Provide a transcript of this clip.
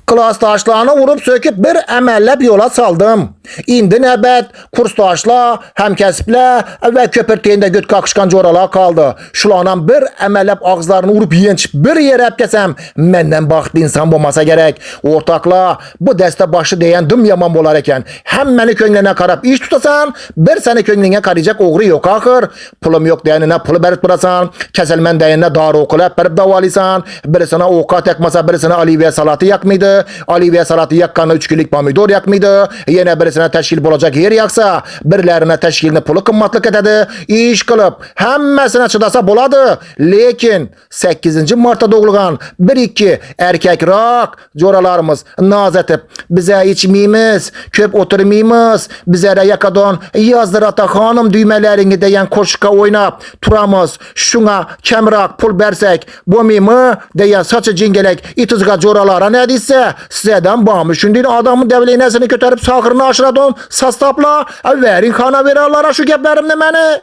Klasdaşlarını vurup söküp bir əməllab yola saldım. İndi növbət kursdaşlar, həmkəsblər və köpürtəyində göt qaqışqan coralar kaldı. Şularla bir əməllab ağızlarını vurup yenç bir yerə əpkəsəm, məndən baxtlı insan olmasa gerek. Ortaklar, bu dəstə başı deyən dım yaman bolar eken. Həmməni könlüne karab iş tutasan, bir seni könlüne karayacak oğru yok axır. Pulum yok deyənine pulu berip durasan, kəsəlmən deyənine darı okulab berip davalisan, birisine oka tekmasa birisine Oliviya salatı yakmaydı, Oliviya salatı yakkanı 3 kilik pomidor yakmaydı, yine birisine teşkil bulacak yer yaksa, birilerine teşkilini pulu kımmatlık ededi, iş kılıp, hemmesine çıdasa buladı. Lekin 8. Mart'ta doğulgan 1-2 erkek rak coralarımız naz etip, bize içmeyimiz, köp oturmayımız, bize de yakadan yazdır ata hanım düğmelerini deyen koşka oynap, turamız, şuna kemrak pul bersek, bu mimi deyen saçı cingelek, itizga coralara ne deyse, sizeden bağmışın adamın devliğinesini götürüp sakırını aşıradın, sastapla, verin kana verarlara şu geplerimle beni.